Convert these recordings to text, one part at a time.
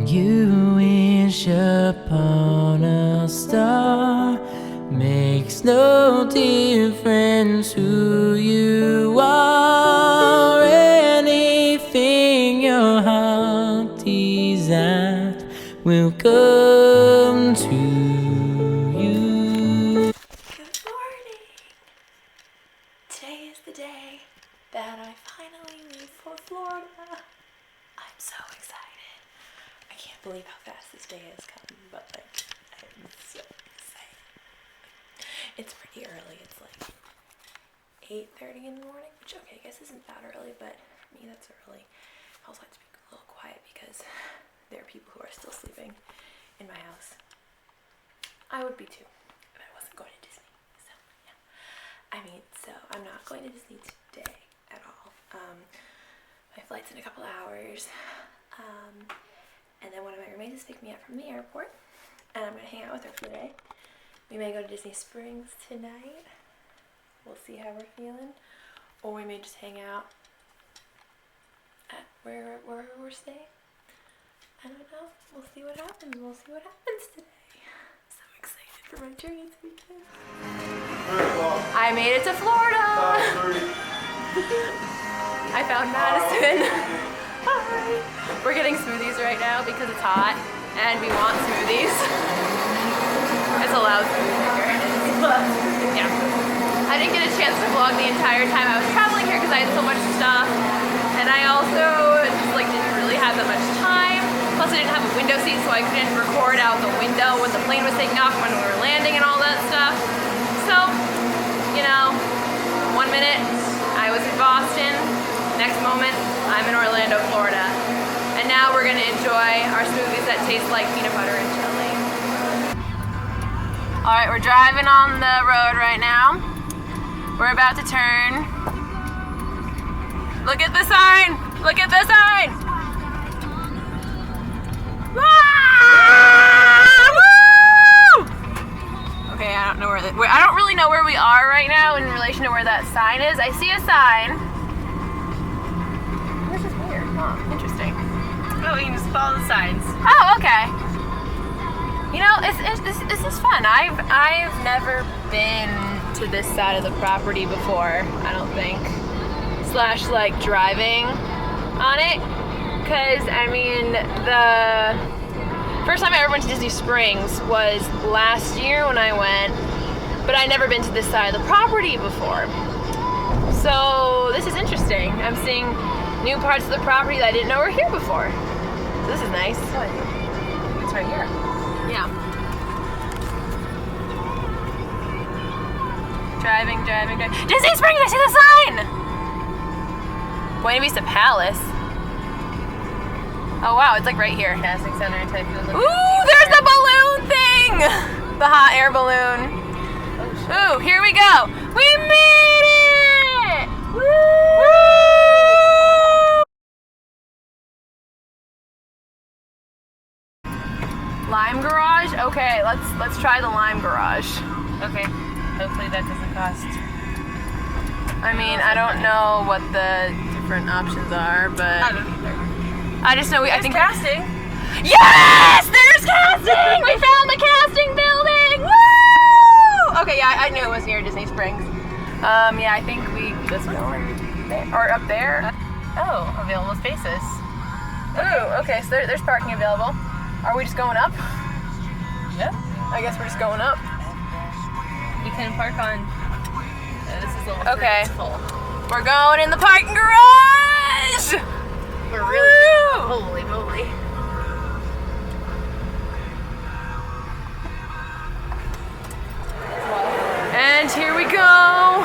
When you wish upon a star, makes no difference who you are. Anything your heart desires will come to you. Good morning! Today is the day that I finally leave for Florida. I'm so excited. I can't believe how fast this day has come, but like, I'm so excited. It's pretty early. It's like 8:30 in the morning, which, okay, I guess isn't that early, but for me that's early. I also like to be a little quiet because there are people who are still sleeping in my house. I would be too if I wasn't going to Disney. So yeah, so I'm not going to Disney today at all. My flight's in a couple hours, and then one of my roommates is picking me up from the airport, and I'm gonna hang out with her for the day. We may go to Disney Springs tonight. We'll see how we're feeling, or we may just hang out at where we're staying. I don't know. We'll see what happens. We'll see what happens today. I'm so excited for my journey this weekend. I made it to Florida. I found Madison. Hi. We're getting smoothies right now because it's hot and we want smoothies. It's a loud smoothie maker. Yeah. I didn't get a chance to vlog the entire time I was traveling here because I had so much stuff, and I also just like didn't really have that much time. Plus I didn't have a window seat, so I couldn't record out the window when the plane was taking off, when we were landing and all that stuff. So, you know, 1 minute I was in Boston, next moment I'm in Orlando, Florida. And now we're gonna enjoy our smoothies that taste like peanut butter and jelly. All right, we're driving on the road right now. We're about to turn. Look at the sign! Look at the sign! Ah! Woo! Okay, I don't know I don't really know where we are right now in relation to where that sign is. I see a sign. This is weird. Huh, interesting. Oh, you can just follow the signs. Oh, okay. You know, this is fun. I've never been to this side of the property before, I don't think. Slash, like, driving on it. Because, I mean, the first time I ever went to Disney Springs was last year when I went, but I'd never been to this side of the property before. So, this is interesting. I'm seeing new parts of the property that I didn't know were here before. So this is nice. It's right here. Yeah. Driving. Disney Springs, I see the sign! Buena Vista Palace. Oh wow, it's like right here. Casting center type of look. Ooh, there's the balloon thing! The hot air balloon. Oh, ooh, here we go. We made it! Woo! Lime Garage? Okay, let's try the Lime Garage. okay. Hopefully that doesn't cost. I mean, I don't know what the different options are, but I don't either. I just know I think casting. Yes! There's casting! We found the casting building! Woo! Okay, yeah, I knew it was near Disney Springs. Yeah, I think we just going there or up there. Oh, available spaces. Ooh, okay, so there's parking available. Are we just going up? Yep. I guess we're just going up. You can park on. This is a little Okay. full. We're going in the parking garage! We're really good. Holy moly. And here we go.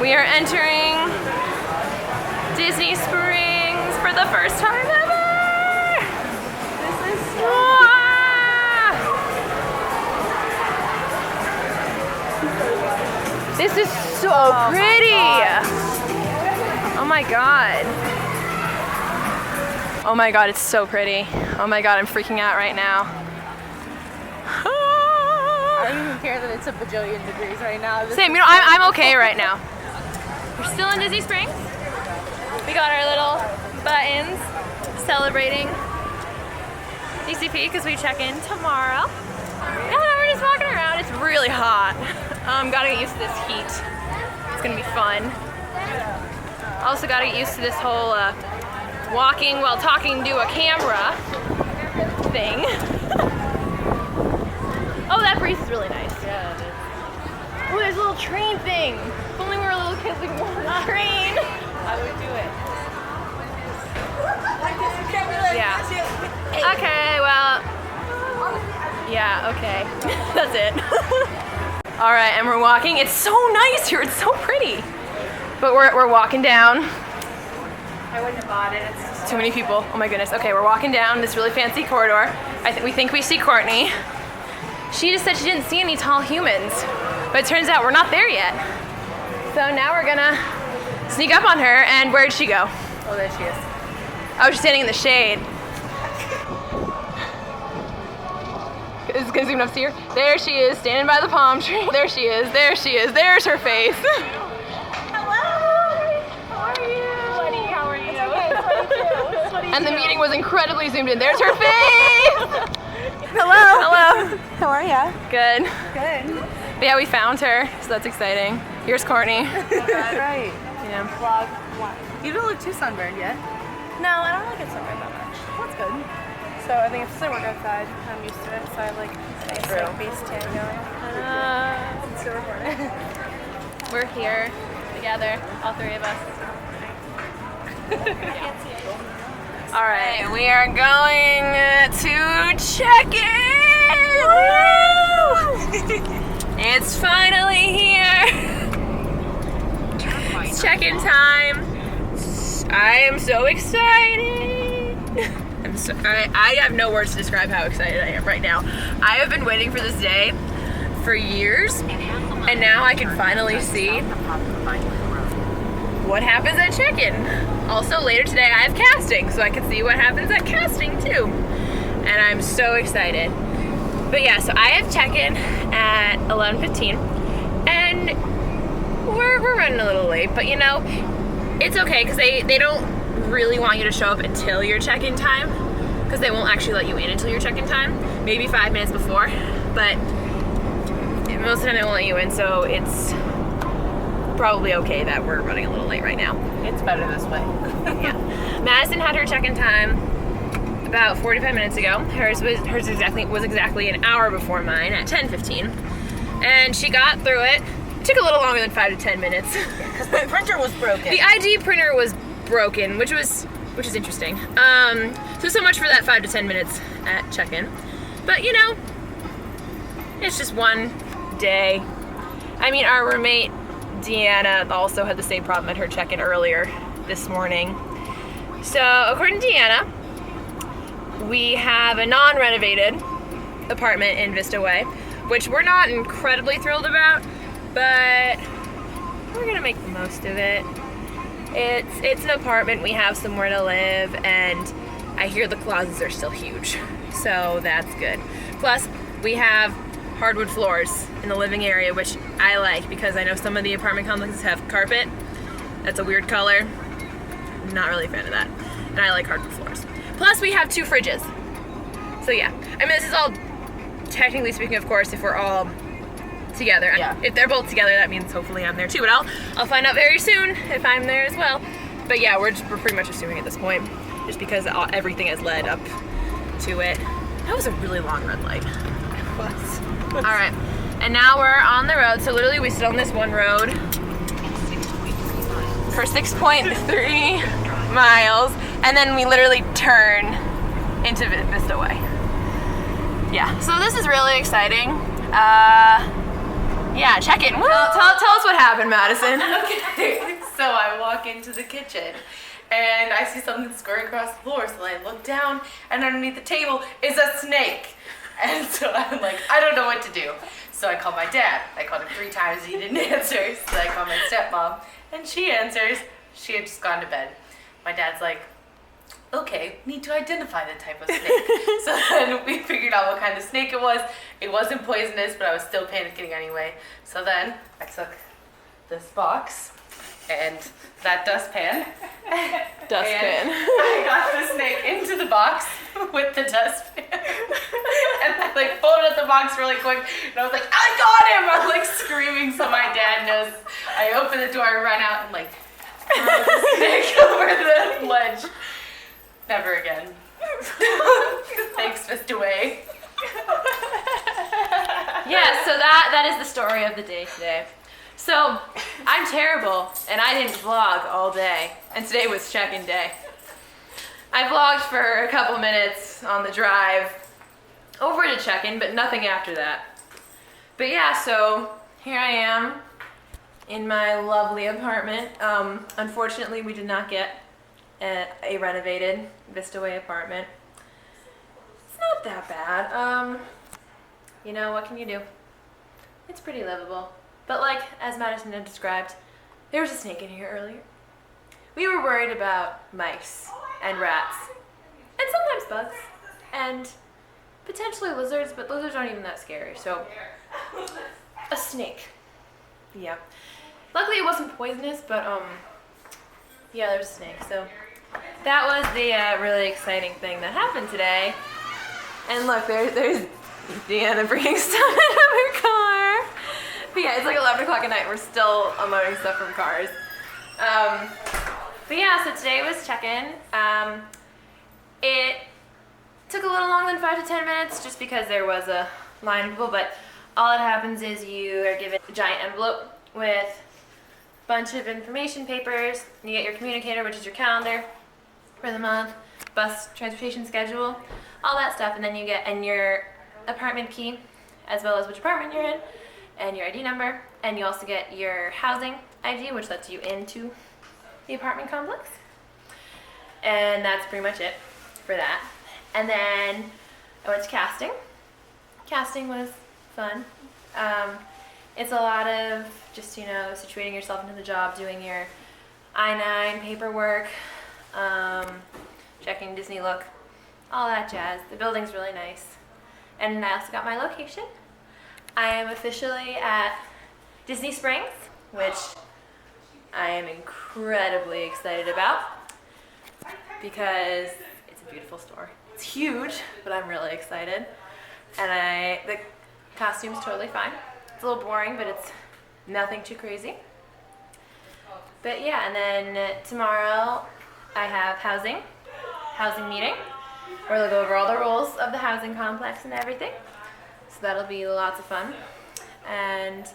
We are entering Disney Springs for the first time ever. This is so This is so pretty. Oh my god. Oh my god, it's so pretty. Oh my god, I'm freaking out right now. I don't even care that it's a bajillion degrees right now. Same, you know, I'm okay right now. We're still in Disney Springs. We got our little buttons celebrating DCP because we check in tomorrow. Yeah, we're just walking around. It's really hot. Gotta get used to this heat. It's gonna be fun. Also gotta get used to this whole walking while talking to a camera thing. Oh, that breeze is really nice. Yeah, it is. Oh, there's a little train thing. If only we were little kids, we could go on a train. I would do it. Yeah. Okay, well. Yeah, okay. That's it. All right, and we're walking. It's so nice here. It's so pretty. But we're walking down. I wouldn't have bought it. It's Too many people. Oh my goodness. Okay, we're walking down this really fancy corridor. We think we see Courtney. She just said she didn't see any tall humans, but it turns out we're not there yet. So now we're gonna sneak up on her. And where'd she go? Oh, there she is. Oh, she's standing in the shade. Is it zoom enough to see her? There she is, standing by the palm tree. There she is. There she is. There's her face. Hello. How are you? Buddy, how are you? Okay, And the meeting was incredibly zoomed in. There's her face. Hello. Hello. How are ya? Good. Good. But yeah, we found her, so that's exciting. Here's Courtney. That's right. Yeah. Vlog 1. You don't look too sunburned yet. No, I don't really get sunburned that much. That's good. So I think if I work outside, I'm used to it. So I have like nice like, base tan going. It's still recording. We're here together, all three of us. All right, we are going to check in. It's finally here. It's check-in time. I am so excited. I have no words to describe how excited I am right now. I have been waiting for this day for years, and now I can finally see what happens at check-in. Also, later today I have casting, so I can see what happens at casting too. And I'm so excited. But yeah, so I have check-in at 11:15, and we're running a little late, but you know, it's okay because they don't really want you to show up until your check-in time, because they won't actually let you in until your check-in time, maybe 5 minutes before, but most of the time they won't let you in, so it's probably okay that we're running a little late right now. It's better this way. Yeah. Madison had her check-in time about 45 minutes ago. Hers was exactly an hour before mine at 10:15, and she got through it. It took a little longer than 5 to 10 minutes. Because the printer was broken. The ID printer was broken, which is interesting. So much for that 5 to 10 minutes at check-in. But you know, it's just one day. I mean, our roommate Deanna also had the same problem at her check-in earlier this morning. So according to Deanna, we have a non-renovated apartment in Vista Way, which we're not incredibly thrilled about, but we're gonna make the most of it. It's an apartment, we have somewhere to live, and I hear the closets are still huge, so that's good. Plus, we have hardwood floors in the living area, which I like because I know some of the apartment complexes have carpet. That's a weird color. Not really a fan of that. And I like hardwood floors. Plus, we have 2 fridges. So yeah, I mean, this is all technically speaking, of course, if we're all together. Yeah. If they're both together, that means hopefully I'm there too. But I'll find out very soon if I'm there as well. But yeah, we're pretty much assuming at this point, just because everything has led up to it. That was a really long red light. It was. All right, and now we're on the road. So literally, we sit on this one road for 6.3 miles, and then we literally turn into Vista Way. Yeah, so this is really exciting. Yeah, check it. Tell us what happened, Madison. Okay, so I walk into the kitchen and I see something squirting across the floor, so I look down, and underneath the table is a snake. And so I'm like, I don't know what to do. So I call my dad. I called him 3 times, he didn't answer. So I call my stepmom, and she answers. She had just gone to bed. My dad's like, okay, need to identify the type of snake. So then we figured out what kind of snake it was. It wasn't poisonous, but I was still panicking anyway. So then I took this box and that dustpan. Dustpan. And I got the snake into the box with the dustpan. And I like folded the box really quick, and I was like, I got him! I'm like screaming so my dad knows. I open the door, I run out, and like throw the snake over the ledge. Never again. Snake's just away. Yeah, so that is the story of the day today. So I'm terrible, and I didn't vlog all day, and today was check-in day. I vlogged for a couple minutes on the drive over to check-in, but nothing after that. But yeah, so here I am in my lovely apartment. Unfortunately, we did not get a renovated Vista Way apartment. It's not that bad. You know, what can you do? It's pretty livable. But like, as Madison had described, there was a snake in here earlier. We were worried about mice and rats, and sometimes bugs, and potentially lizards, but lizards aren't even that scary, so a snake. Yeah. Luckily it wasn't poisonous, but yeah, there's a snake, so that was the really exciting thing that happened today. And look, there's Deanna bringing stuff out of her car. But yeah, it's like 11 o'clock at night. We're still unloading stuff from cars. But yeah, so today was check-in. It took a little longer than 5 to 10 minutes just because there was a line of people, but all that happens is you are given a giant envelope with a bunch of information papers. You get your communicator, which is your calendar for the month, bus transportation schedule, all that stuff, and then you get your apartment key, as well as which apartment you're in, and your ID number, and you also get your housing ID, which lets you into the apartment complex. And that's pretty much it for that. And then I went to casting. Casting was fun. It's a lot of just, you know, situating yourself into the job, doing your I-9 paperwork, checking Disney Look, all that jazz. The building's really nice. And I also got my location. I am officially at Disney Springs, which I am incredibly excited about because it's a beautiful store. It's huge, but I'm really excited. And the costume's totally fine. It's a little boring, but it's nothing too crazy. But yeah, and then tomorrow I have housing meeting, where they'll go over all the rules of the housing complex and everything. So that'll be lots of fun. And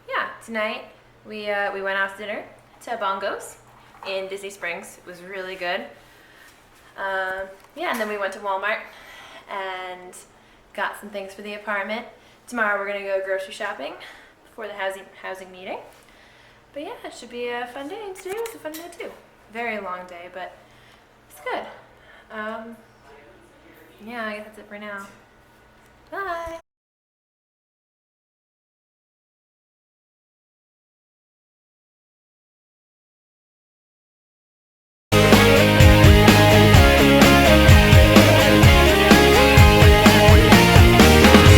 yeah, tonight we went out to dinner to Bongos in Disney Springs. It was really good. Yeah, and then we went to Walmart and got some things for the apartment. Tomorrow we're gonna go grocery shopping for the housing meeting. But yeah, it should be a fun day. And today was a fun day too. Very long day, but it's good. Yeah, I guess that's it for now. Bye.